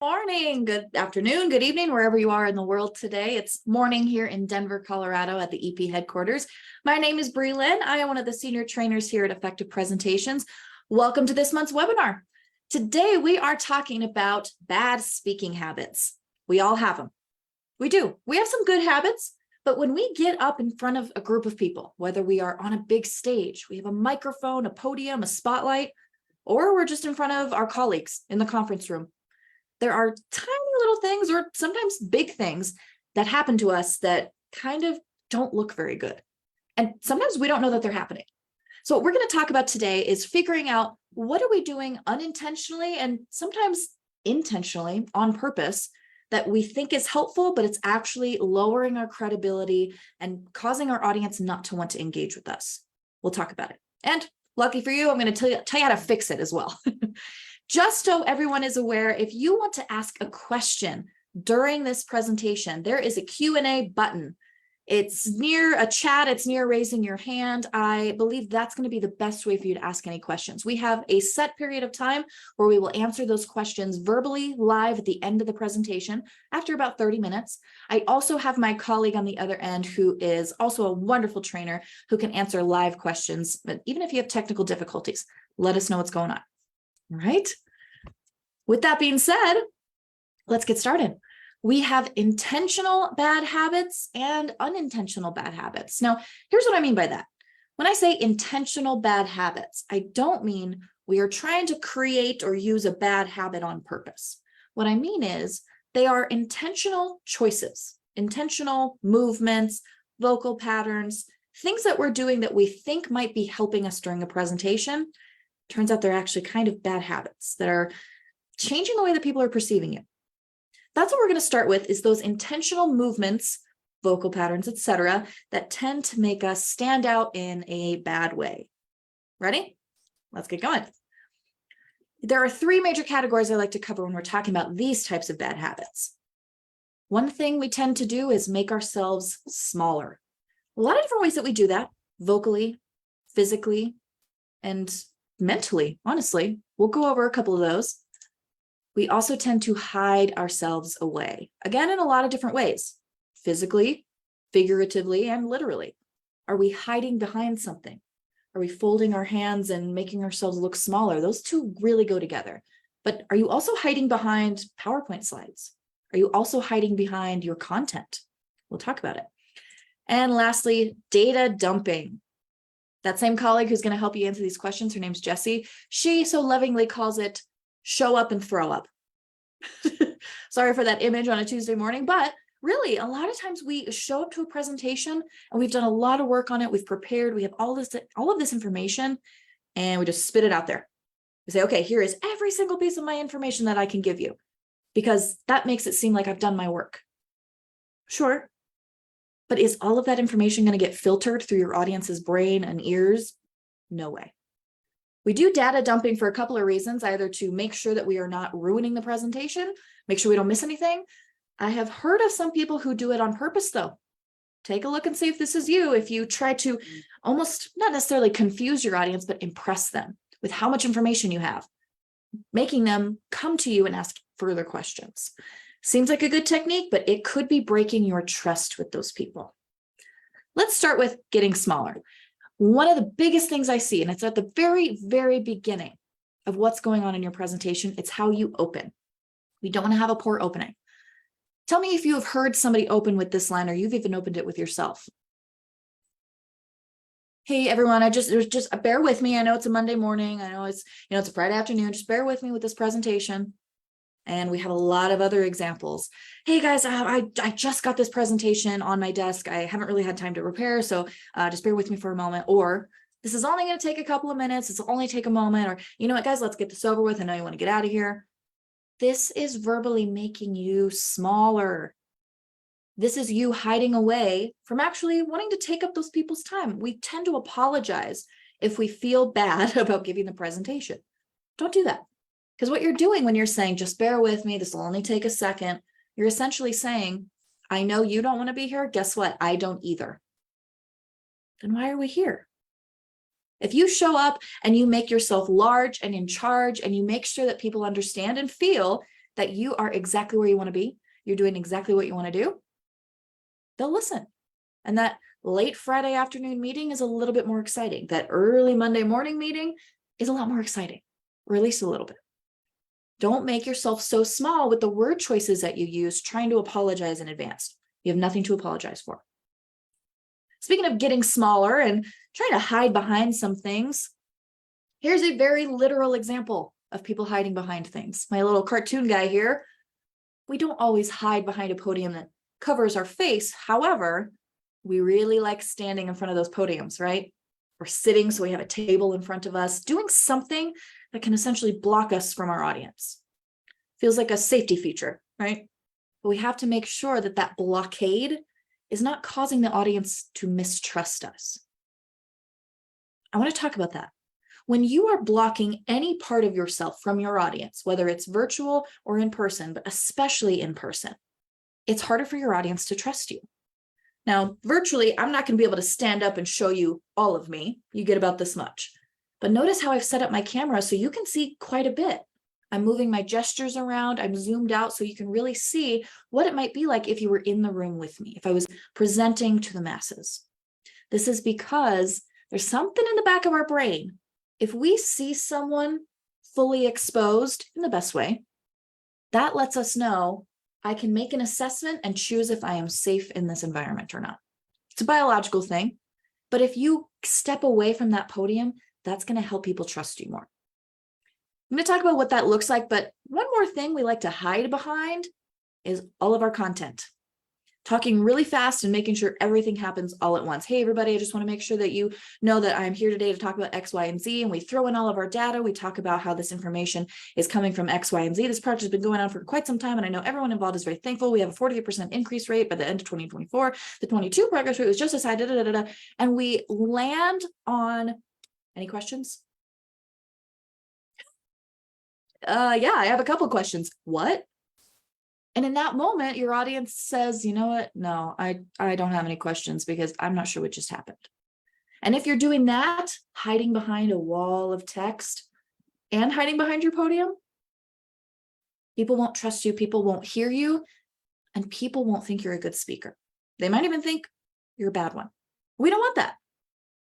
Morning, good afternoon, good evening, wherever you are in the world today. It's morning here in Denver, Colorado at the EP headquarters. My name is Breelyn. I am one of the senior trainers here at Effective Presentations. Welcome to this month's webinar. Today, we are talking about bad speaking habits. We all have them. We do. We have some good habits, but when we get up in front of a group of people, whether we are on a big stage, we have a microphone, a podium, a spotlight, or we're just in front of our colleagues in the conference room, there are tiny little things or sometimes big things that happen to us that kind of don't look very good. And sometimes we don't know that they're happening. So what we're going to talk about today is figuring out what are we doing unintentionally and sometimes intentionally on purpose that we think is helpful, but it's actually lowering our credibility and causing our audience not to want to engage with us. We'll talk about it. And lucky for you, I'm going to tell you how to fix it as well. Just so everyone is aware, if you want to ask a question during this presentation, there is a Q&A button. It's near a chat, it's near raising your hand. I believe that's going to be the best way for you to ask any questions. We have a set period of time where we will answer those questions verbally live at the end of the presentation after about 30 minutes. I also have my colleague on the other end who is also a wonderful trainer who can answer live questions. But even if you have technical difficulties, let us know what's going on. All right. With that being said, let's get started. We have intentional bad habits and unintentional bad habits. Now, here's what I mean by that. When I say intentional bad habits, I don't mean we are trying to create or use a bad habit on purpose. What I mean is they are intentional choices, intentional movements, vocal patterns, things that we're doing that we think might be helping us during a presentation. Turns out they're actually kind of bad habits that are changing the way that people are perceiving you. That's what we're going to start with, is those intentional movements, vocal patterns, etc., that tend to make us stand out in a bad way. Ready? Let's get going. There are three major categories I like to cover when we're talking about these types of bad habits. One thing we tend to do is make ourselves smaller. A lot of different ways that we do that, vocally, physically, and mentally, honestly. We'll go over a couple of those. We also tend to hide ourselves away, again, in a lot of different ways, physically, figuratively, and literally. Are we hiding behind something? Are we folding our hands and making ourselves look smaller? Those two really go together. But are you also hiding behind PowerPoint slides? Are you also hiding behind your content? We'll talk about it. And lastly, data dumping. That same colleague who's going to help you answer these questions, her name's Jessie. She so lovingly calls it show up and throw up. Sorry for that image on a Tuesday morning, but really a lot of times we show up to a presentation and we've done a lot of work on it. We've prepared, we have all of this information, and we just spit it out there. We say, okay, here is every single piece of my information that I can give you, because that makes it seem like I've done my work. Sure. But is all of that information going to get filtered through your audience's brain and ears? No way. We do data dumping for a couple of reasons, either to make sure that we are not ruining the presentation, make sure we don't miss anything. I have heard of some people who do it on purpose, though. Take a look and see if this is you, if you try to almost not necessarily confuse your audience, but impress them with how much information you have, making them come to you and ask further questions. Seems like a good technique, but it could be breaking your trust with those people. Let's start with getting smaller. One of the biggest things I see, and it's at the very, very beginning of what's going on in your presentation, it's how you open. We don't want to have a poor opening. Tell me if you have heard somebody open with this line, or you've even opened it with yourself. Hey, everyone, just bear with me. I know it's a Monday morning. I know it's a Friday afternoon. Just bear with me with this presentation. And we have a lot of other examples. Hey guys, I just got this presentation on my desk. I haven't really had time to prepare, so just bear with me for a moment. Or this is only going to take a couple of minutes. It's only take a moment. Or you know what, guys, let's get this over with. I know you want to get out of here. This is verbally making you smaller. This is you hiding away from actually wanting to take up those people's time. We tend to apologize if we feel bad about giving the presentation. Don't do that. Because what you're doing when you're saying, just bear with me, this will only take a second, you're essentially saying, I know you don't want to be here. Guess what? I don't either. Then why are we here? If you show up and you make yourself large and in charge and you make sure that people understand and feel that you are exactly where you want to be, you're doing exactly what you want to do, they'll listen. And that late Friday afternoon meeting is a little bit more exciting. That early Monday morning meeting is a lot more exciting, or at least a little bit. Don't make yourself so small with the word choices that you use trying to apologize in advance. You have nothing to apologize for. Speaking of getting smaller and trying to hide behind some things, here's a very literal example of people hiding behind things. My little cartoon guy here, we don't always hide behind a podium that covers our face. However, we really like standing in front of those podiums, right? Or sitting so we have a table in front of us, doing something that can essentially block us from our audience. Feels like a safety feature, right? But we have to make sure that that blockade is not causing the audience to mistrust us. I want to talk about that. When you are blocking any part of yourself from your audience, whether it's virtual or in person, but especially in person, it's harder for your audience to trust you. Now, virtually, I'm not going to be able to stand up and show you all of me. You get about this much. But notice how I've set up my camera so you can see quite a bit. I'm moving my gestures around. I'm zoomed out so you can really see what it might be like if you were in the room with me, if I was presenting to the masses. This is because there's something in the back of our brain. If we see someone fully exposed in the best way, that lets us know I can make an assessment and choose if I am safe in this environment or not. It's a biological thing, but if you step away from that podium, that's going to help people trust you more. I'm going to talk about what that looks like, but one more thing we like to hide behind is all of our content. Talking really fast and making sure everything happens all at once. Hey, everybody, I just want to make sure that you know that I'm here today to talk about X, Y, and Z. And we throw in all of our data. We talk about how this information is coming from X, Y, and Z. This project has been going on for quite some time. And I know everyone involved is very thankful. We have a 48% increase rate by the end of 2024. The 22 progress rate was just as high, and we land on, any questions? Yeah, I have a couple questions. What? And in that moment, your audience says, you know what? No, I don't have any questions because I'm not sure what just happened. And if you're doing that, hiding behind a wall of text and hiding behind your podium, people won't trust you, people won't hear you, and people won't think you're a good speaker. They might even think you're a bad one. We don't want that.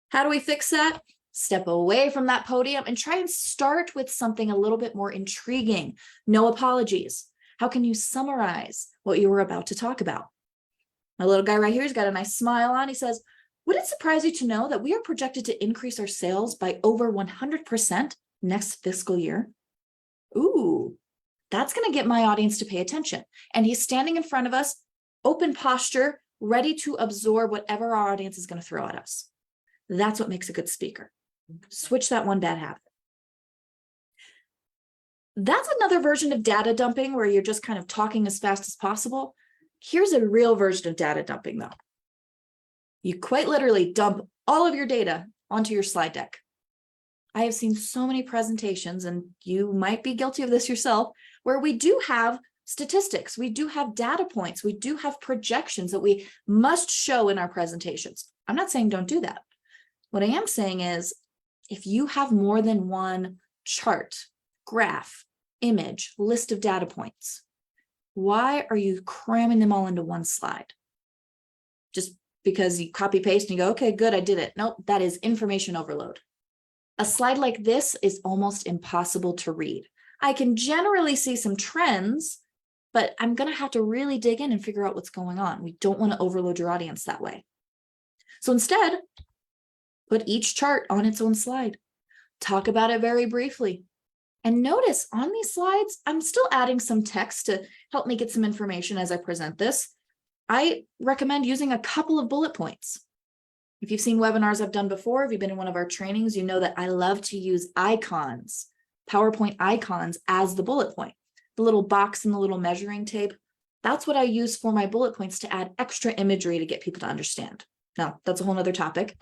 How do we fix that? Step away from that podium and try and start with something a little bit more intriguing. No apologies. How can you summarize what you were about to talk about? My little guy right here, he's got a nice smile on. He says, would it surprise you to know that we are projected to increase our sales by over 100% next fiscal year? Ooh, that's going to get my audience to pay attention. And he's standing in front of us, open posture, ready to absorb whatever our audience is going to throw at us. That's what makes a good speaker. Switch that one bad habit. That's another version of data dumping where you're just kind of talking as fast as possible. Here's a real version of data dumping, though. You quite literally dump all of your data onto your slide deck. I have seen so many presentations, and you might be guilty of this yourself, where we do have statistics, we do have data points, we do have projections that we must show in our presentations. I'm not saying don't do that. What I am saying is, if you have more than one chart, graph, image, list of data points, why are you cramming them all into one slide? Just because you copy paste and you go, okay, good, I did it. Nope, that is information overload. A slide like this is almost impossible to read. I can generally see some trends, but I'm going to have to really dig in and figure out what's going on. We don't want to overload your audience that way. So instead, put each chart on its own slide. Talk about it very briefly. And notice on these slides, I'm still adding some text to help me get some information as I present this. I recommend using a couple of bullet points. If you've seen webinars I've done before, if you've been in one of our trainings, you know that I love to use icons, PowerPoint icons as the bullet point. The little box and the little measuring tape, that's what I use for my bullet points to add extra imagery to get people to understand. Now, that's a whole nother topic.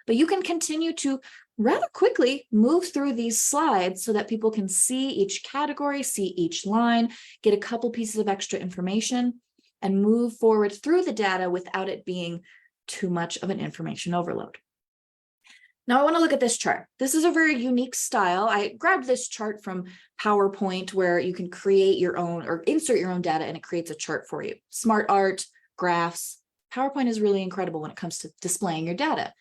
But you can continue to rather quickly move through these slides so that people can see each category, see each line, get a couple pieces of extra information, and move forward through the data without it being too much of an information overload. Now I want to look at this chart. This is a very unique style. I grabbed this chart from PowerPoint where you can create your own or insert your own data and it creates a chart for you. Smart art, graphs. PowerPoint is really incredible when it comes to displaying your data.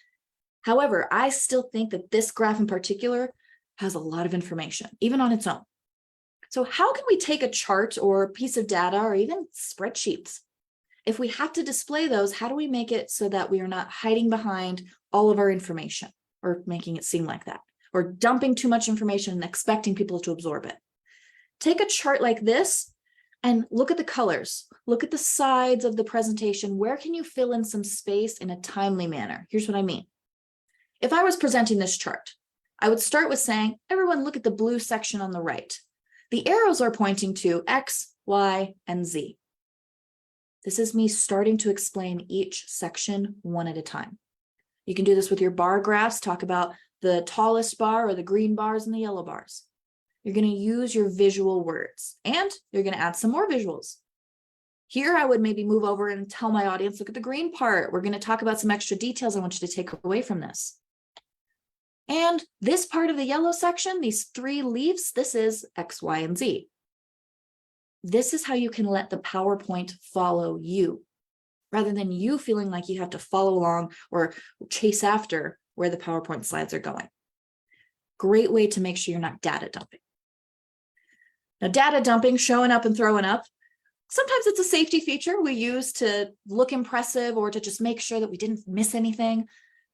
However, I still think that this graph in particular has a lot of information, even on its own. So how can we take a chart or a piece of data or even spreadsheets? If we have to display those, how do we make it so that we are not hiding behind all of our information or making it seem like that, or dumping too much information and expecting people to absorb it? Take a chart like this and look at the colors. Look at the sides of the presentation. Where can you fill in some space in a timely manner? Here's what I mean. If I was presenting this chart, I would start with saying, everyone look at the blue section on the right. The arrows are pointing to X, Y, and Z. This is me starting to explain each section one at a time. You can do this with your bar graphs, talk about the tallest bar or the green bars and the yellow bars. You're going to use your visual words and you're going to add some more visuals. Here, I would maybe move over and tell my audience, look at the green part. We're going to talk about some extra details I want you to take away from this. And this part of the yellow section, these 3 leaves, this is X, Y, and Z. This is how you can let the PowerPoint follow you, rather than you feeling like you have to follow along or chase after where the PowerPoint slides are going. Great way to make sure you're not data dumping. Now, data dumping, showing up and throwing up, sometimes it's a safety feature we use to look impressive or to just make sure that we didn't miss anything.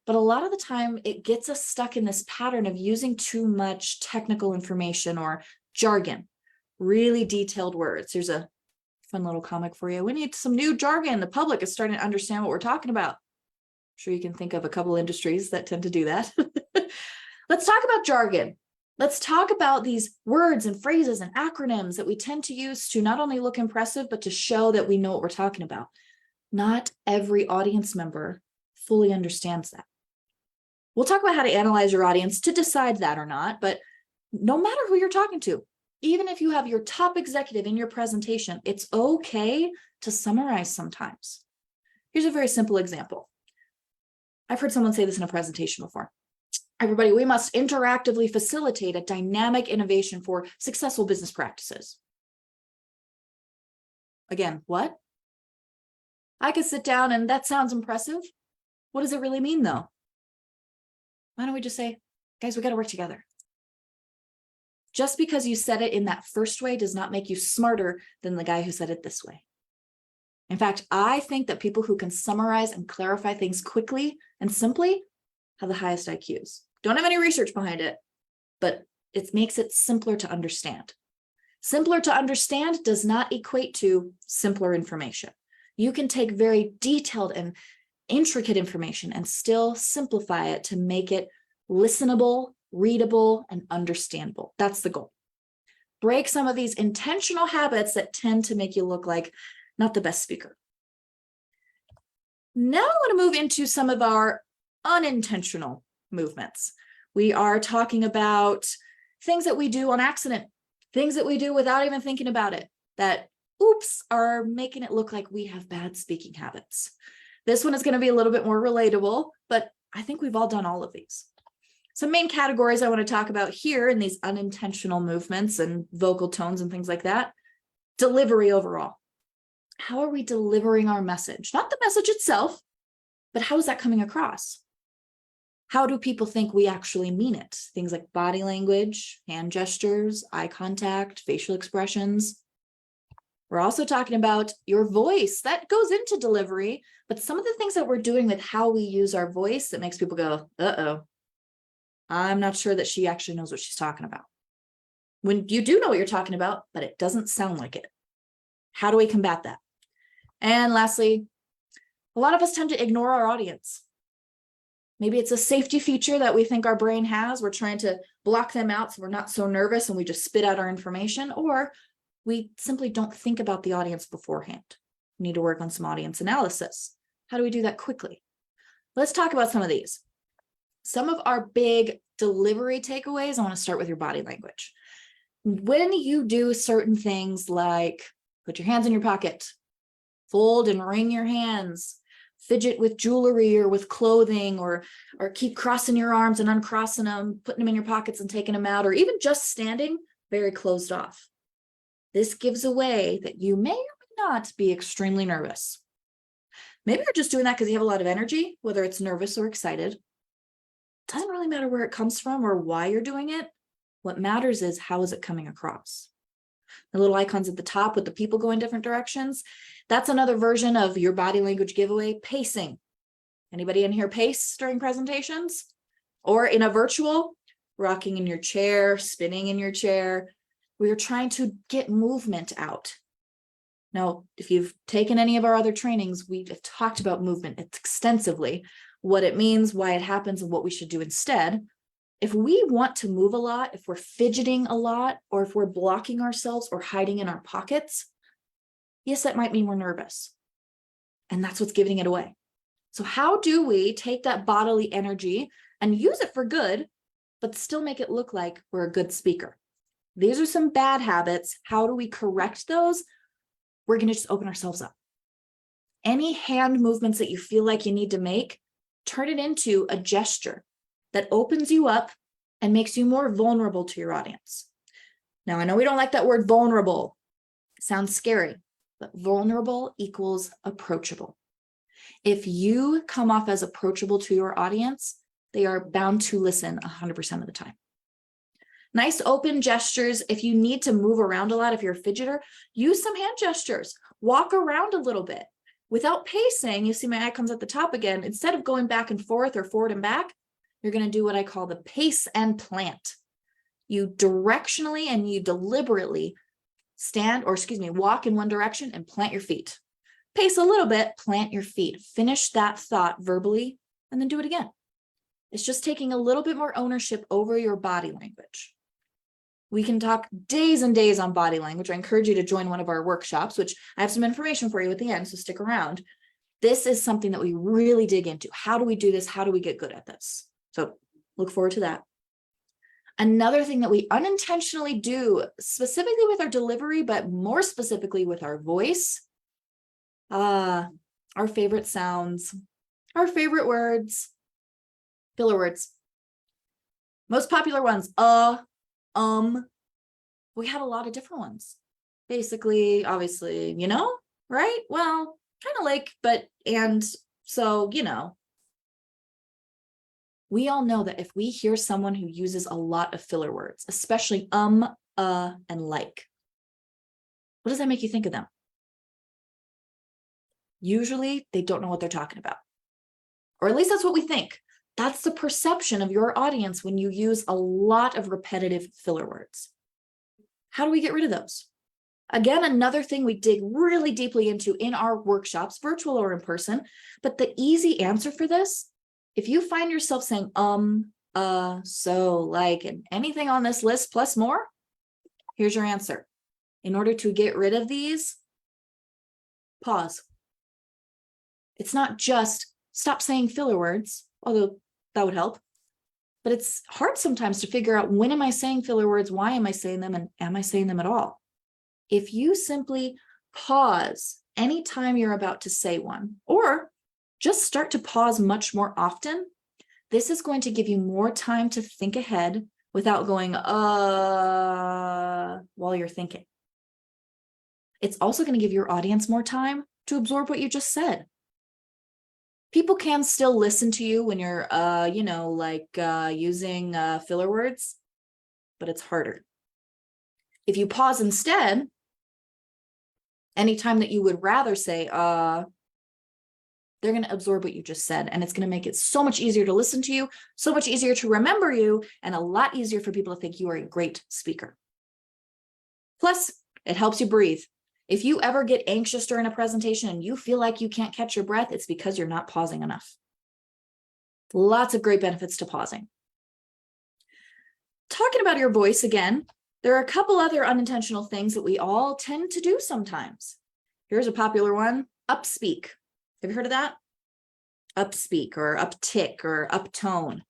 But a lot of the time, it gets us stuck in this pattern of using too much technical information or jargon, really detailed words. Here's a fun little comic for you. We need some new jargon. The public is starting to understand what we're talking about. I'm sure you can think of a couple industries that tend to do that. Let's talk about jargon. Let's talk about these words and phrases and acronyms that we tend to use to not only look impressive, but to show that we know what we're talking about. Not every audience member fully understands that. We'll talk about how to analyze your audience to decide that or not, but no matter who you're talking to, even if you have your top executive in your presentation, it's okay to summarize sometimes. Here's a very simple example. I've heard someone say this in a presentation before. Everybody, we must interactively facilitate a dynamic innovation for successful business practices. Again, what? I could sit down and that sounds impressive. What does it really mean though? Why don't we just say, guys, we got to work together. Just because you said it in that first way does not make you smarter than the guy who said it this way. In fact, I think that people who can summarize and clarify things quickly and simply have the highest IQs. Don't have any research behind it, but it makes it simpler to understand. Simpler to understand does not equate to simpler information. You can take very detailed and intricate information and still simplify it to make it listenable, readable, and understandable. That's the goal. Break some of these intentional habits that tend to make you look like not the best speaker. Now I want to move into some of our unintentional movements. We are talking about things that we do on accident, things that we do without even thinking about it, that, oops, are making it look like we have bad speaking habits. This one is going to be a little bit more relatable, but I think we've all done all of these. Some main categories I want to talk about here in these unintentional movements and vocal tones and things like that. Delivery overall. How are we delivering our message? Not the message itself, but how is that coming across? How do people think we actually mean it? Things like body language, hand gestures, eye contact, facial expressions. We're also talking about your voice. That goes into delivery, but some of the things that we're doing with how we use our voice that makes people go, uh-oh, I'm not sure that she actually knows what she's talking about. When you do know what you're talking about, but it doesn't sound like it. How do we combat that? And lastly, a lot of us tend to ignore our audience. Maybe it's a safety feature that we think our brain has. We're trying to block them out so we're not so nervous and we just spit out our information, or we simply don't think about the audience beforehand. We need to work on some audience analysis. How do we do that quickly? Let's talk about some of these. Some of our big delivery takeaways, I want to start with your body language. When you do certain things like put your hands in your pocket, fold and wring your hands, fidget with jewelry or with clothing, or keep crossing your arms and uncrossing them, putting them in your pockets and taking them out, or even just standing very closed off. This gives away that you may or may not be extremely nervous. Maybe you're just doing that because you have a lot of energy, whether it's nervous or excited. It doesn't really matter where it comes from or why you're doing it. What matters is how is it coming across. The little icons at the top with the people going different directions, that's another version of your body language giveaway, pacing. Anybody in here pace during presentations? Or in a virtual, rocking in your chair, spinning in your chair. We are trying to get movement out. Now, if you've taken any of our other trainings, we've talked about movement extensively, what it means, why it happens, and what we should do instead. If we want to move a lot, if we're fidgeting a lot, or if we're blocking ourselves or hiding in our pockets, yes, that might mean we're nervous. And that's what's giving it away. So how do we take that bodily energy and use it for good, but still make it look like we're a good speaker? These are some bad habits. How do we correct those? We're going to just open ourselves up. Any hand movements that you feel like you need to make, turn it into a gesture that opens you up and makes you more vulnerable to your audience. Now, I know we don't like that word vulnerable. It sounds scary, but vulnerable equals approachable. If you come off as approachable to your audience, they are bound to listen 100% of the time. Nice open gestures. If you need to move around a lot, if you're a fidgeter, use some hand gestures. Walk around a little bit. Without pacing, you see my icons at the top again. Instead of going back and forth or forward and back, you're going to do what I call the pace and plant. You directionally and you deliberately walk in one direction and plant your feet. Pace a little bit, plant your feet. Finish that thought verbally, and then do it again. It's just taking a little bit more ownership over your body language. We can talk days and days on body language. I encourage you to join one of our workshops, which I have some information for you at the end, so stick around. This is something that we really dig into. How do we do this? How do we get good at this? So look forward to that. Another thing that we unintentionally do, specifically with our delivery, but more specifically with our voice, our favorite sounds, our favorite words, filler words. Most popular ones, we have a lot of different ones. Basically, obviously, right? Well, kind of like, and so, we all know that if we hear someone who uses a lot of filler words, especially and like, what does that make you think of them? Usually they don't know what they're talking about. Or at least that's what we think. That's the perception of your audience when you use a lot of repetitive filler words. How do we get rid of those? Again, another thing we dig really deeply into in our workshops, virtual or in person, but the easy answer for this, if you find yourself saying, so, like, and anything on this list plus more, here's your answer. In order to get rid of these, pause. It's not just stop saying filler words, although that would help. But it's hard sometimes to figure out, when am I saying filler words? Why am I saying them? And am I saying them at all? If you simply pause anytime you're about to say one, or just start to pause much more often, this is going to give you more time to think ahead without going, while you're thinking. It's also going to give your audience more time to absorb what you just said. People can still listen to you when you're, using filler words, but it's harder. If you pause instead, anytime that you would rather say, they're going to absorb what you just said, and it's going to make it so much easier to listen to you, so much easier to remember you, and a lot easier for people to think you are a great speaker. Plus, it helps you breathe. If you ever get anxious during a presentation and you feel like you can't catch your breath, it's because you're not pausing enough. Lots of great benefits to pausing. Talking about your voice again, there are a couple other unintentional things that we all tend to do sometimes. Here's a popular one, upspeak. Have you heard of that? Upspeak or uptick or uptone.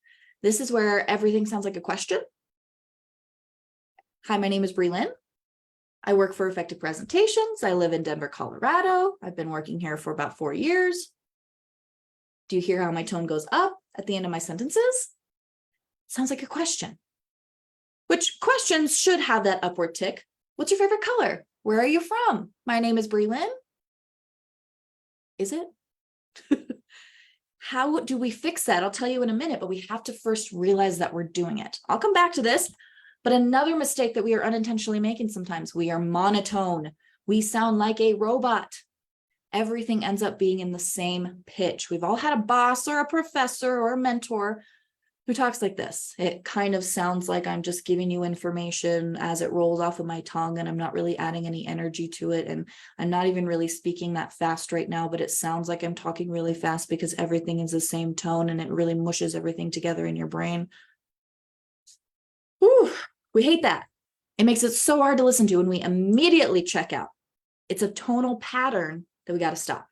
This is where everything sounds like a question. Hi, my name is Breelyn. I work for Effective Presentations. I live in Denver, Colorado. I've been working here for about 4 years. Do you hear how my tone goes up at the end of my sentences? Sounds like a question. Which questions should have that upward tick? What's your favorite color? Where are you from? My name is Breelyn. Is it? How do we fix that? I'll tell you in a minute, but we have to first realize that we're doing it. I'll come back to this, but another mistake that we are unintentionally making sometimes, we are monotone. We sound like a robot. Everything ends up being in the same pitch. We've all had a boss or a professor or a mentor who talks like this. It kind of sounds like I'm just giving you information as it rolls off of my tongue, and I'm not really adding any energy to it. And I'm not even really speaking that fast right now, but it sounds like I'm talking really fast because everything is the same tone and it really mushes everything together in your brain. Whew, we hate that. It makes it so hard to listen to, and we immediately check out. It's a tonal pattern that we got to stop.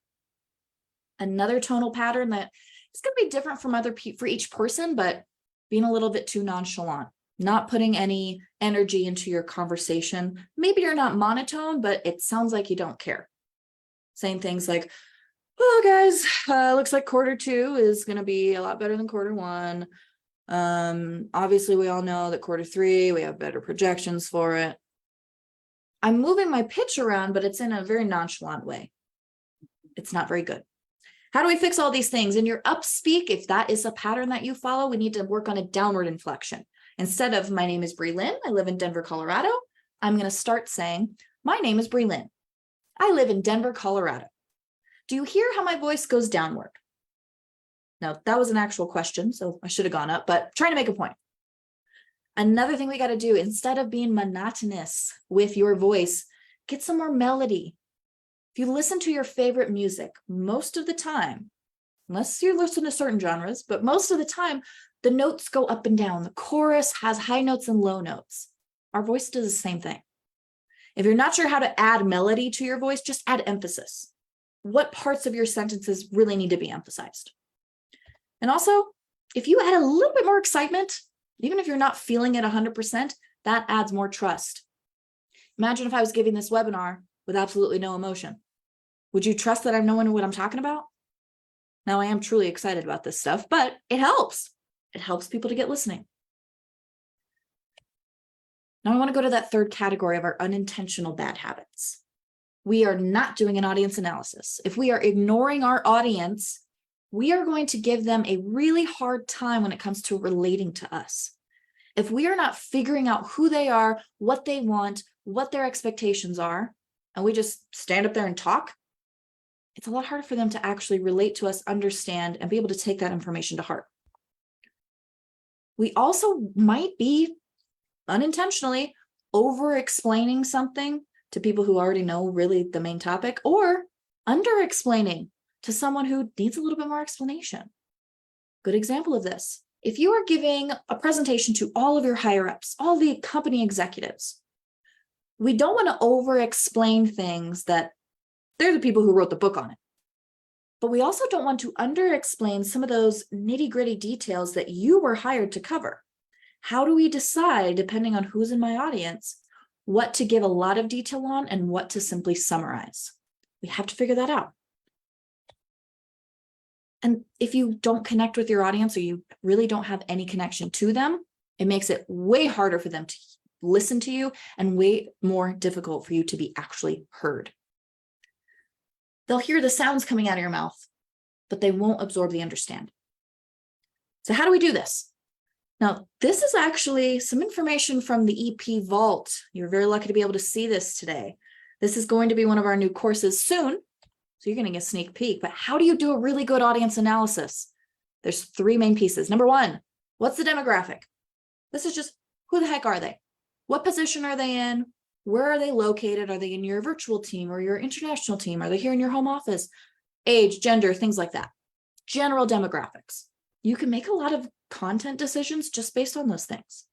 Another tonal pattern that it's going to be different from for each person, but being a little bit too nonchalant, not putting any energy into your conversation. Maybe you're not monotone, but it sounds like you don't care. Saying things like, well, guys, looks like Q2 is going to be a lot better than Q1. Obviously, we all know that Q3, we have better projections for it. I'm moving my pitch around, but it's in a very nonchalant way. It's not very good. How do we fix all these things? In your upspeak, if that is a pattern that you follow, we need to work on a downward inflection. Instead of my name is Breelyn, I live in Denver, Colorado, I'm going to start saying, my name is Breelyn. I live in Denver, Colorado. Do you hear how my voice goes downward? Now, that was an actual question, so I should have gone up, but trying to make a point. Another thing we got to do, instead of being monotonous with your voice, get some more melody. If you listen to your favorite music, most of the time, unless you listen to certain genres, but most of the time, the notes go up and down. The chorus has high notes and low notes. Our voice does the same thing. If you're not sure how to add melody to your voice, just add emphasis. What parts of your sentences really need to be emphasized? And also, if you add a little bit more excitement, even if you're not feeling it 100%, that adds more trust. Imagine if I was giving this webinar with absolutely no emotion. Would you trust that I'm knowing what I'm talking about? Now, I am truly excited about this stuff, but it helps. It helps people to get listening. Now, I want to go to that third category of our unintentional bad habits. We are not doing an audience analysis. If we are ignoring our audience, we are going to give them a really hard time when it comes to relating to us. If we are not figuring out who they are, what they want, what their expectations are, and we just stand up there and talk, it's a lot harder for them to actually relate to us, understand, and be able to take that information to heart. We also might be unintentionally over-explaining something to people who already know really the main topic, or under-explaining to someone who needs a little bit more explanation. Good example of this. If you are giving a presentation to all of your higher-ups, all the company executives, we don't want to over-explain things that they're the people who wrote the book on it. But we also don't want to under-explain some of those nitty-gritty details that you were hired to cover. How do we decide, depending on who's in my audience, what to give a lot of detail on and what to simply summarize? We have to figure that out. And if you don't connect with your audience, or you really don't have any connection to them, it makes it way harder for them to listen to you and way more difficult for you to be actually heard. They'll hear the sounds coming out of your mouth, but they won't absorb the understanding. So how do we do this? Now, this is actually some information from the EP Vault. You're very lucky to be able to see this today. This is going to be one of our new courses soon, so you're going to get a sneak peek. But how do you do a really good audience analysis? There's three main pieces. Number one, what's the demographic? This is just, who the heck are they? What position are they in? Where are they located? Are they in your virtual team or your international team? Are they here in your home office? Age, gender, things like that. General demographics. You can make a lot of content decisions just based on those things.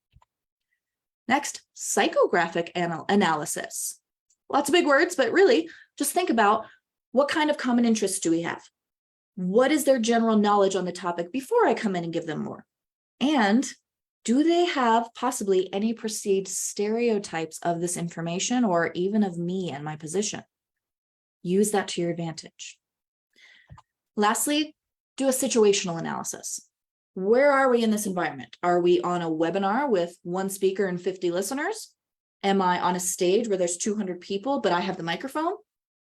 Next, psychographic analysis. Lots of big words, but really just think about, what kind of common interests do we have? What is their general knowledge on the topic before I come in and give them more? And do they have possibly any perceived stereotypes of this information or even of me and my position? Use that to your advantage. Lastly, do a situational analysis. Where are we in this environment? Are we on a webinar with one speaker and 50 listeners? Am I on a stage where there's 200 people, but I have the microphone?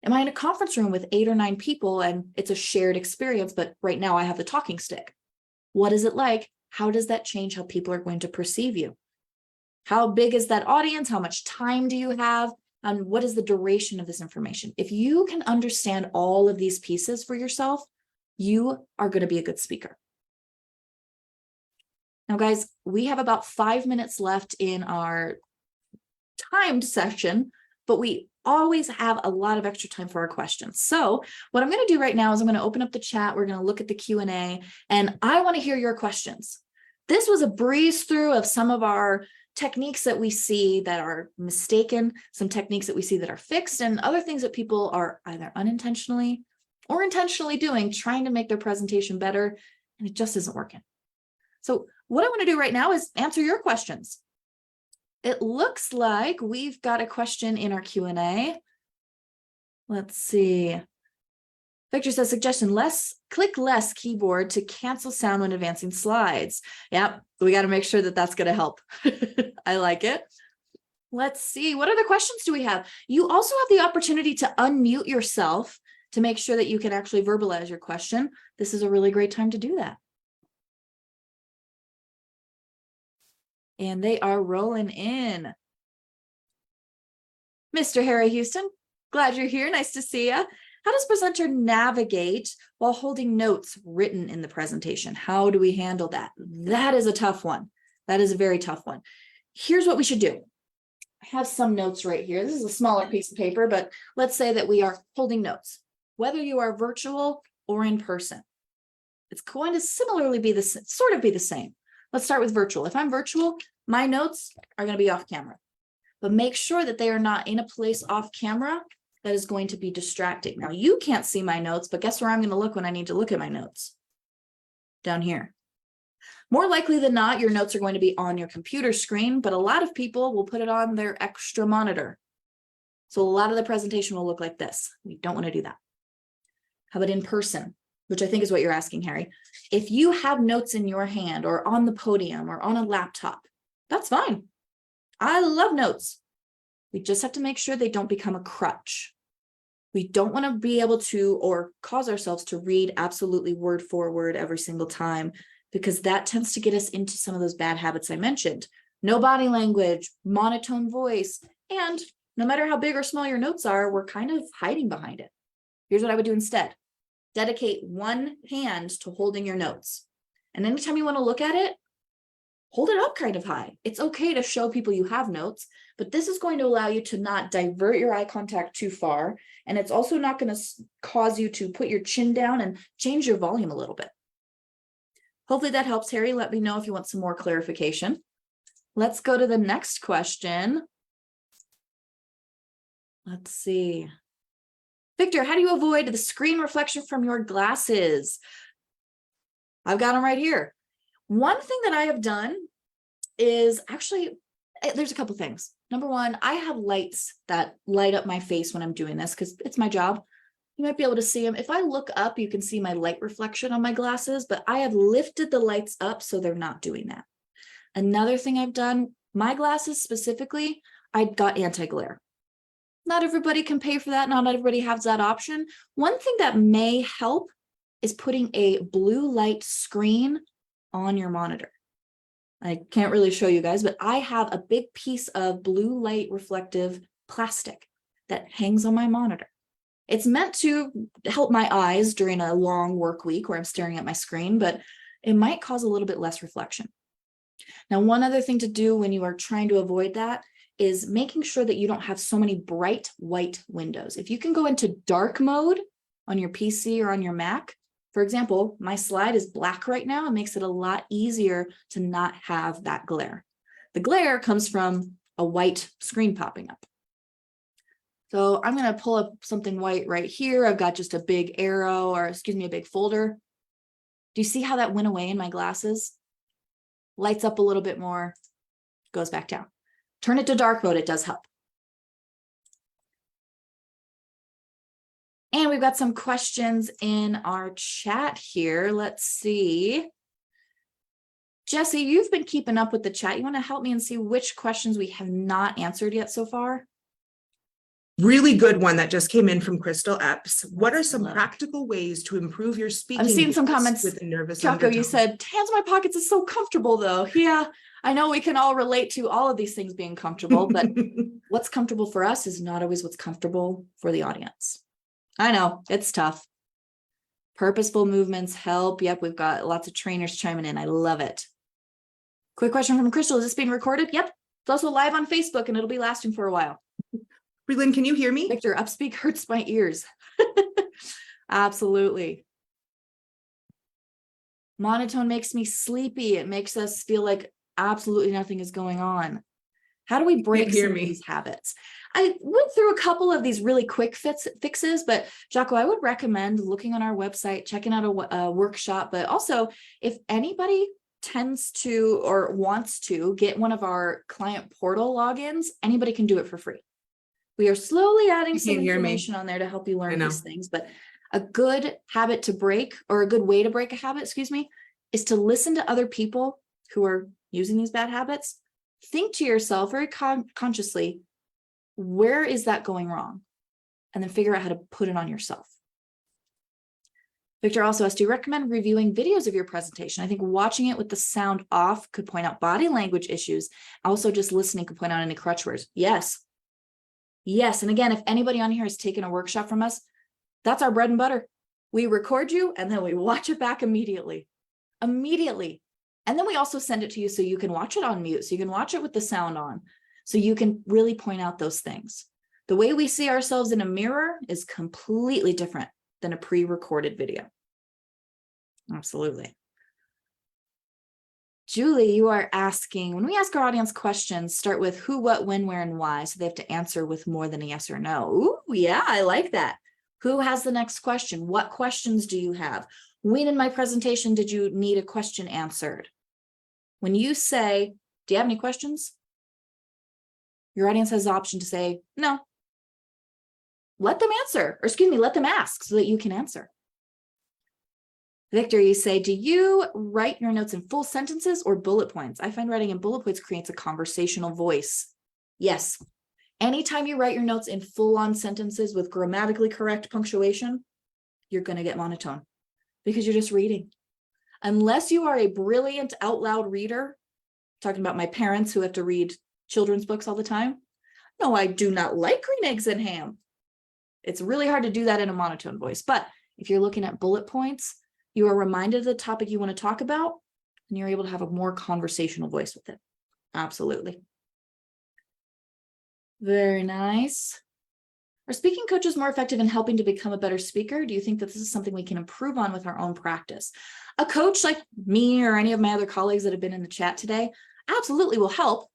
Am I in a conference room with 8 or 9 people and it's a shared experience, but right now I have the talking stick? What is it like? How does that change how people are going to perceive you? How big is that audience? How much time do you have? And what is the duration of this information? If you can understand all of these pieces for yourself, you are going to be a good speaker. Now, guys, we have about 5 minutes left in our timed session, but we always have a lot of extra time for our questions. So what I'm going to do right now is I'm going to open up the chat. We're going to look at the Q&A, and I want to hear your questions. This was a breeze through of some of our techniques that we see that are mistaken, some techniques that we see that are fixed, and other things that people are either unintentionally or intentionally doing, trying to make their presentation better, and it just isn't working. So what I want to do right now is answer your questions. It looks like we've got a question in our Q&A. Let's see. Victor says, suggestion, click less keyboard to cancel sound when advancing slides. Yep, we got to make sure that that's going to help. I like it. Let's see. What other questions do we have? You also have the opportunity to unmute yourself to make sure that you can actually verbalize your question. This is a really great time to do that. And they are rolling in. Mr. Harry Houston, glad you're here. Nice to see you. How does presenter navigate while holding notes written in the presentation? How do we handle that? That is a tough one. That is a very tough one. Here's what we should do. I have some notes right here. This is a smaller piece of paper, but let's say that we are holding notes, whether you are virtual or in person. It's going to similarly be sort of be the same. Let's start with virtual. If I'm virtual, my notes are going to be off camera, but make sure that they are not in a place off camera that is going to be distracting. Now, you can't see my notes, but guess where I'm going to look when I need to look at my notes? Down here. More likely than not, your notes are going to be on your computer screen, but a lot of people will put it on their extra monitor. So a lot of the presentation will look like this. We don't want to do that. How about in person? Which I think is what you're asking, Harry. If you have notes in your hand or on the podium or on a laptop, that's fine. I love notes. We just have to make sure they don't become a crutch. We don't want to be able to or cause ourselves to read absolutely word for word every single time, because that tends to get us into some of those bad habits I mentioned. No body language, monotone voice, and no matter how big or small your notes are, we're kind of hiding behind it. Here's what I would do instead. Dedicate one hand to holding your notes. And anytime you want to look at it, hold it up kind of high. It's okay to show people you have notes, but this is going to allow you to not divert your eye contact too far. And it's also not going to cause you to put your chin down and change your volume a little bit. Hopefully that helps, Harry. Let me know if you want some more clarification. Let's go to the next question. Let's see. Victor, how do you avoid the screen reflection from your glasses? I've got them right here. One thing that I have done is actually, there's a couple things. Number one, I have lights that light up my face when I'm doing this because it's my job. You might be able to see them. If I look up, you can see my light reflection on my glasses, but I have lifted the lights up so they're not doing that. Another thing I've done, my glasses specifically, I got anti-glare. Not everybody can pay for that. Not everybody has that option. One thing that may help is putting a blue light screen on your monitor. I can't really show you guys, but I have a big piece of blue light reflective plastic that hangs on my monitor. It's meant to help my eyes during a long work week where I'm staring at my screen, but it might cause a little bit less reflection. Now, one other thing to do when you are trying to avoid that is making sure that you don't have so many bright white windows. If you can go into dark mode on your PC or on your Mac, for example, my slide is black right now. It makes it a lot easier to not have that glare. The glare comes from a white screen popping up. So I'm going to pull up something white right here. I've got just a big arrow, or excuse me, a big folder. Do you see how that went away in my glasses? Lights up a little bit more, goes back down. Turn it to dark mode, it does help. And we've got some questions in our chat here. Let's see. Jesse, you've been keeping up with the chat. You want to help me and see which questions we have not answered yet so far? Really good one that just came in from Crystal Epps. What are some practical ways to improve your speaking? I'm seeing some comments. With a nervous Chaco, you undertone? said, hands in my pockets is so comfortable though. Yeah, I know we can all relate to all of these things being comfortable, but what's comfortable for us is not always what's comfortable for the audience. I know, it's tough. Purposeful movements help. Yep, we've got lots of trainers chiming in. I love it. Quick question from Crystal. Is this being recorded? Yep. It's also live on Facebook and it'll be lasting for a while. Breelyn, can you hear me? Victor, upspeak hurts my ears. Absolutely. Monotone makes me sleepy. It makes us feel like absolutely nothing is going on. How do we break some of these habits? I went through a couple of these really quick fixes, but Jaco, I would recommend looking on our website, checking out a workshop, but also if anybody tends to or wants to get one of our client portal logins, anybody can do it for free. We are slowly adding some information on there to help you learn these things, but a good habit to break, or a good way to break a habit, excuse me, is to listen to other people who are using these bad habits. Think to yourself very consciously, where is that going wrong? And then figure out how to put it on yourself. Victor also asked, do you recommend reviewing videos of your presentation? I think watching it with the sound off could point out body language issues. Also, just listening could point out any crutch words. Yes. Yes. And again, if anybody on here has taken a workshop from us, that's our bread and butter. We record you and then we watch it back immediately. Immediately. And then we also send it to you so you can watch it on mute, so you can watch it with the sound on, so you can really point out those things. The way we see ourselves in a mirror is completely different than a pre-recorded video. Absolutely. Julie, you are asking, when we ask our audience questions, start with who, what, when, where, and why, so they have to answer with more than a yes or no. Ooh, yeah, I like that. Who has the next question? What questions do you have? When in my presentation did you need a question answered? When you say, do you have any questions? Your audience has the option to say, no. Let them answer, or excuse me, let them ask so that you can answer. Victor, you say, do you write your notes in full sentences or bullet points? I find writing in bullet points creates a conversational voice. Yes. Anytime you write your notes in full-on sentences with grammatically correct punctuation, you're going to get monotone because you're just reading. Unless you are a brilliant out loud reader, talking about my parents who have to read children's books all the time. No, I do not like green eggs and ham. It's really hard to do that in a monotone voice. But if you're looking at bullet points, you are reminded of the topic you want to talk about, and you're able to have a more conversational voice with it. Absolutely. Very nice. Are speaking coaches more effective in helping to become a better speaker? Do you think that this is something we can improve on with our own practice? A coach like me or any of my other colleagues that have been in the chat today absolutely will help.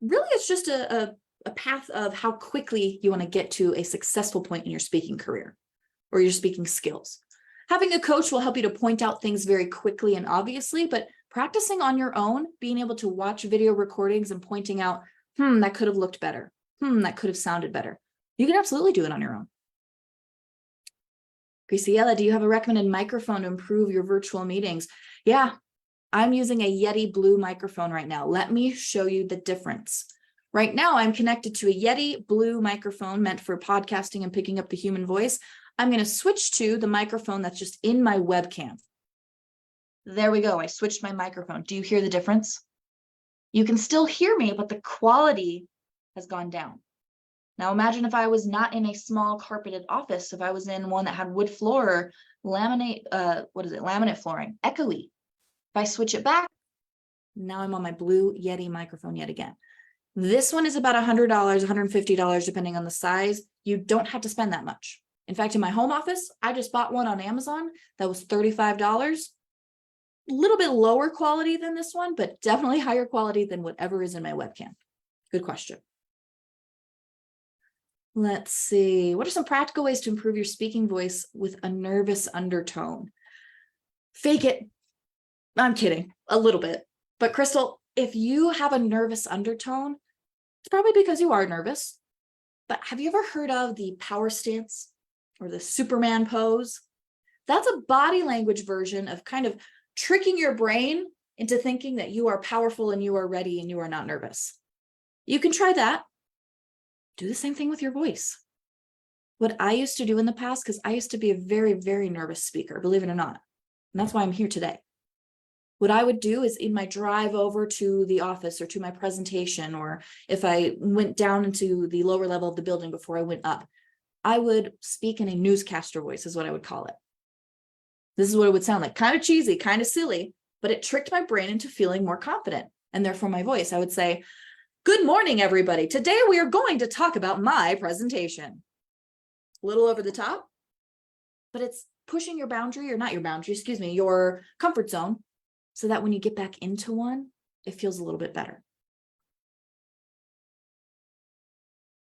Really, it's just a path of how quickly you want to get to a successful point in your speaking career or your speaking skills. Having a coach will help you to point out things very quickly and obviously, but practicing on your own, being able to watch video recordings and pointing out, that could have looked better. That could have sounded better. You can absolutely do it on your own. Graciela, do you have a recommended microphone to improve your virtual meetings? Yeah, I'm using a Yeti Blue microphone right now. Let me show you the difference. Right now, I'm connected to a Yeti Blue microphone meant for podcasting and picking up the human voice. I'm going to switch to the microphone that's just in my webcam. There we go. I switched my microphone. Do you hear the difference? You can still hear me, but the quality has gone down. Now imagine if I was not in a small carpeted office, if I was in one that had wood floor or laminate flooring, echoey. If I switch it back, now I'm on my Blue Yeti microphone yet again. This one is about $100, $150, depending on the size. You don't have to spend that much. In fact, in my home office, I just bought one on Amazon that was $35. A little bit lower quality than this one, but definitely higher quality than whatever is in my webcam. Good question. Let's see. What are some practical ways to improve your speaking voice with a nervous undertone? Fake it. I'm kidding. A little bit. But Crystal, if you have a nervous undertone, it's probably because you are nervous. But have you ever heard of the power stance or the Superman pose. That's a body language version of kind of tricking your brain into thinking that you are powerful and you are ready and you are not nervous. You can try that. Do the same thing with your voice. What I used to do in the past, because I used to be a very, very nervous speaker, believe it or not, and that's why I'm here today. What I would do is in my drive over to the office or to my presentation, or if I went down into the lower level of the building before I went up, I would speak in a newscaster voice is what I would call it. This is what it would sound like, kind of cheesy, kind of silly, but it tricked my brain into feeling more confident. And therefore my voice, I would say, "Good morning, everybody. Today we are going to talk about my presentation." A little over the top, but it's pushing your boundary, or not your boundary, excuse me, your comfort zone, so that when you get back into one, it feels a little bit better.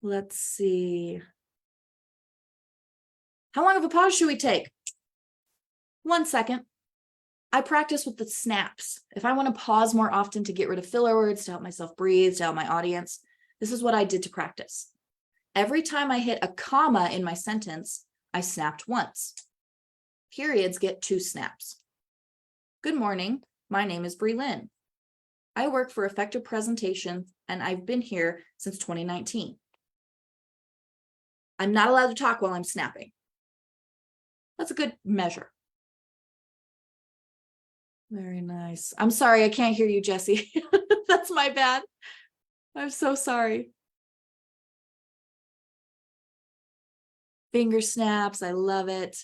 Let's see. How long of a pause should we take? 1 second. I practice with the snaps. If I want to pause more often to get rid of filler words, to help myself breathe, to help my audience, this is what I did to practice. Every time I hit a comma in my sentence, I snapped once. Periods get 2 snaps. Good morning. My name is Breelyn. I work for Effective Presentation, and I've been here since 2019. I'm not allowed to talk while I'm snapping. That's a good measure. Very nice. I'm sorry, I can't hear you, Jesse. That's my bad. I'm so sorry. Finger snaps, I love it.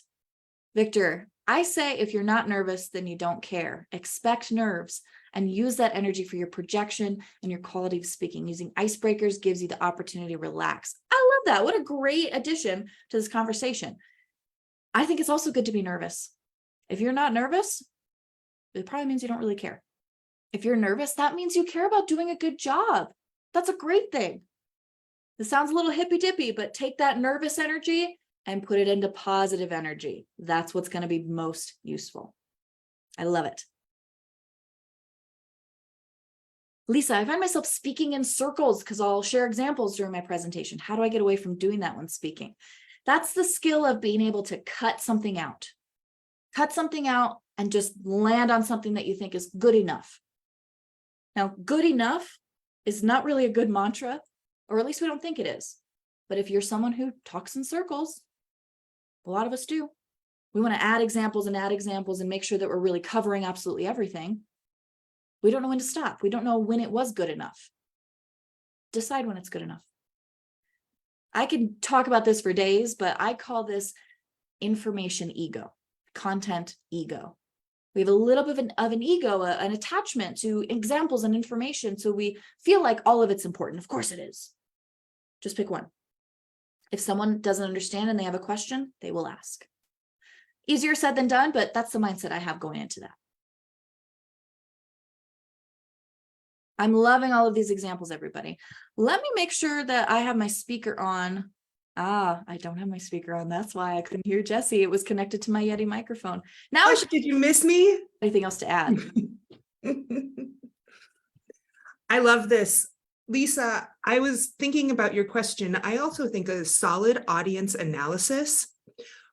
Victor, I say if you're not nervous, then you don't care. Expect nerves and use that energy for your projection and your quality of speaking. Using icebreakers gives you the opportunity to relax. I love that. What a great addition to this conversation. I think it's also good to be nervous. If you're not nervous, it probably means you don't really care. If you're nervous, that means you care about doing a good job. That's a great thing. This sounds a little hippy dippy, but take that nervous energy and put it into positive energy. That's what's going to be most useful. I love it. Lisa, I find myself speaking in circles because I'll share examples during my presentation. How do I get away from doing that when speaking? That's the skill of being able to cut something out. Cut something out and just land on something that you think is good enough. Now, good enough is not really a good mantra, or at least we don't think it is. But if you're someone who talks in circles, a lot of us do. We want to add examples and make sure that we're really covering absolutely everything. We don't know when to stop. We don't know when it was good enough. Decide when it's good enough. I can talk about this for days, but I call this information ego, content ego. We have a little bit of an ego, an attachment to examples and information, so we feel like all of it's important. Of course it is. Just pick one. If someone doesn't understand and they have a question, they will ask. Easier said than done, but that's the mindset I have going into that. I'm loving all of these examples, everybody. Let me make sure that I have my speaker on. I don't have my speaker on. That's why I couldn't hear Jesse. It was connected to my Yeti microphone. Now, Did you miss me? Anything else to add? I love this. Lisa, I was thinking about your question. I also think a solid audience analysis,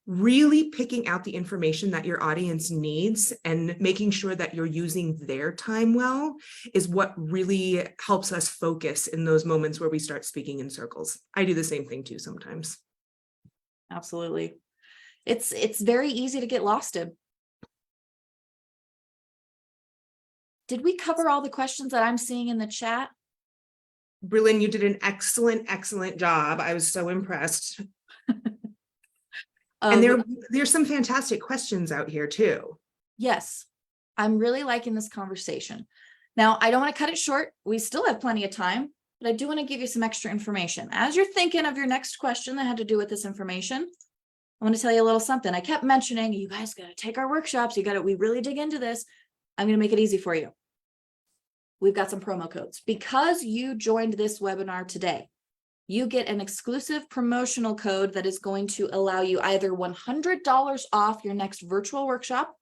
really picking out the information that your audience needs and making sure that you're using their time well, is what really helps us focus in those moments where we start speaking in circles. I do the same thing too sometimes. Absolutely. It's very easy to get lost in. Did we cover all the questions that I'm seeing in the chat? Breelyn, you did an excellent job. I was so impressed. And there's some fantastic questions out here too. Yes, I'm really liking this conversation. Now, I don't want to cut it short. We still have plenty of time, but I do want to give you some extra information. As you're thinking of your next question that had to do with this information, I want to tell you a little something. I kept mentioning, you guys got to take our workshops. We really dig into this. I'm going to make it easy for you. We've got some promo codes. Because you joined this webinar today, you get an exclusive promotional code that is going to allow you either $100 off your next virtual workshop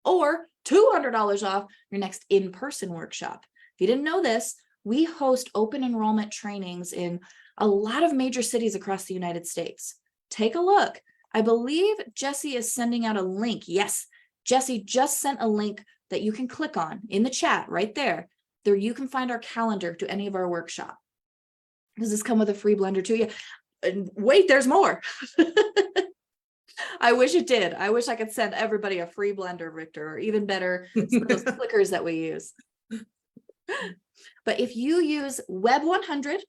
or $200 off your next in-person workshop. If you didn't know this, we host open enrollment trainings in a lot of major cities across the United States. Take a look. I believe Jesse is sending out a link. Yes, Jesse just sent a link that you can click on in the chat right there. There you can find our calendar to any of our workshop. Does this come with a free blender too? Yeah. And wait, there's more. I wish it did. I wish I could send everybody a free blender, Victor, or even better, some of those clickers that we use. But if you use Web 100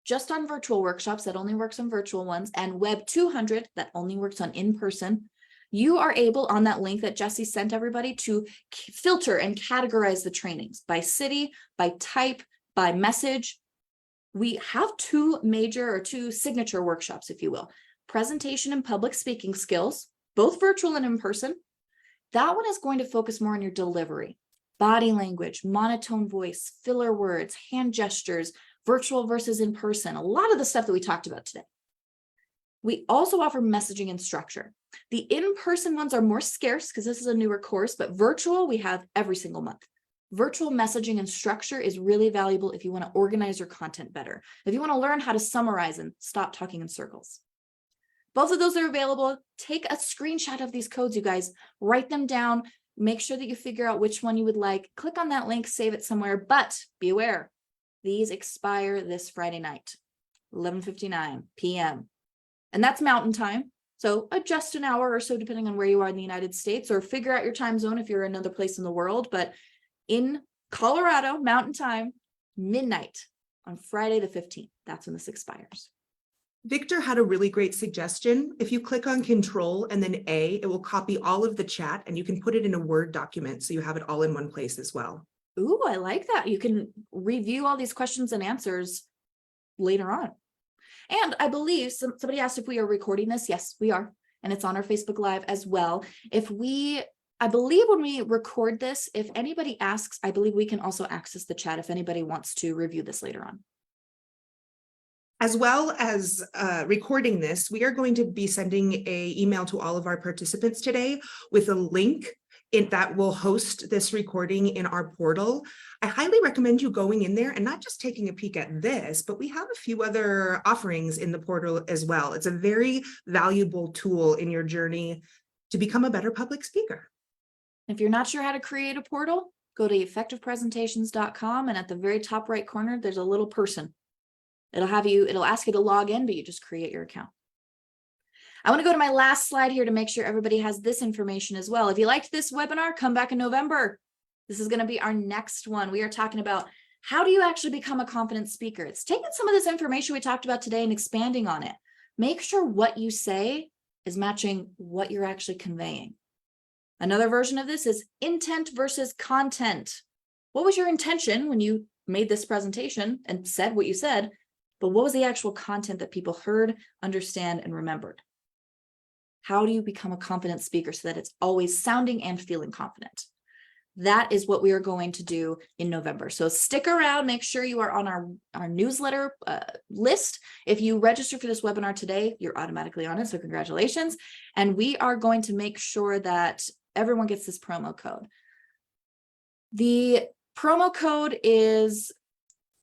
just on virtual workshops, that only works on virtual ones, and Web 200 that only works on in-person, you are able on that link that Jesse sent everybody to filter and categorize the trainings by city, by type, by message. We have two signature workshops, if you will. Presentation and public speaking skills, both virtual and in person. That one is going to focus more on your delivery, body language, monotone voice, filler words, hand gestures, virtual versus in person, a lot of the stuff that we talked about today. We also offer messaging and structure. The in-person ones are more scarce because this is a newer course, but virtual we have every single month. Virtual messaging and structure is really valuable if you want to organize your content better, if you want to learn how to summarize and stop talking in circles. Both of those are available. Take a screenshot of these codes, you guys, write them down, make sure that you figure out which one you would like, click on that link, save it somewhere, but be aware, these expire this Friday night, 11:59 p.m. And that's Mountain Time. So adjust an hour or so depending on where you are in the United States, or figure out your time zone if you're in another place in the world. But in Colorado, Mountain Time, midnight on Friday the 15th, that's when this expires. Victor had a really great suggestion. If you click on Control and then A, it will copy all of the chat and you can put it in a Word document so you have it all in one place as well. Ooh, I like that. You can review all these questions and answers later on. And I believe somebody asked if we are recording this. Yes, we are. And it's on our Facebook Live as well. I believe when we record this, if anybody asks, I believe we can also access the chat if anybody wants to review this later on. As well as recording this, we are going to be sending an email to all of our participants today with a link that will host this recording in our portal. I highly recommend you going in there and not just taking a peek at this, but we have a few other offerings in the portal as well. It's a very valuable tool in your journey to become a better public speaker. If you're not sure how to create a portal, go to effectivepresentations.com, and at the very top right corner, there's a little person. It'll ask you to log in, but you just create your account. I want to go to my last slide here to make sure everybody has this information as well. If you liked this webinar, come back in November. This is going to be our next one. We are talking about how do you actually become a confident speaker? It's taking some of this information we talked about today and expanding on it. Make sure what you say is matching what you're actually conveying. Another version of this is intent versus content. What was your intention when you made this presentation and said what you said? But what was the actual content that people heard, understand, and remembered? How do you become a confident speaker so that it's always sounding and feeling confident? That is what we are going to do in November. So stick around, make sure you are on our newsletter list. If you register for this webinar today, you're automatically on it, so congratulations. And we are going to make sure that everyone gets this promo code. The promo code is,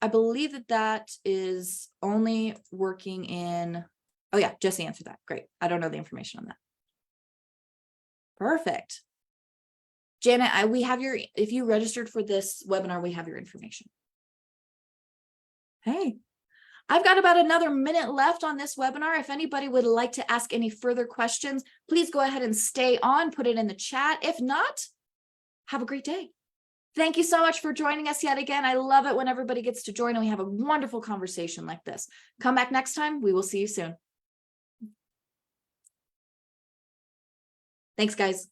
I believe that is only working in, oh yeah, Jesse answered that. Great. I don't know the information on that. Perfect. Janet, if you registered for this webinar, we have your information. Hey, I've got about another minute left on this webinar. If anybody would like to ask any further questions, please go ahead and stay on, put it in the chat. If not, have a great day. Thank you so much for joining us yet again. I love it when everybody gets to join and we have a wonderful conversation like this. Come back next time. We will see you soon. Thanks, guys.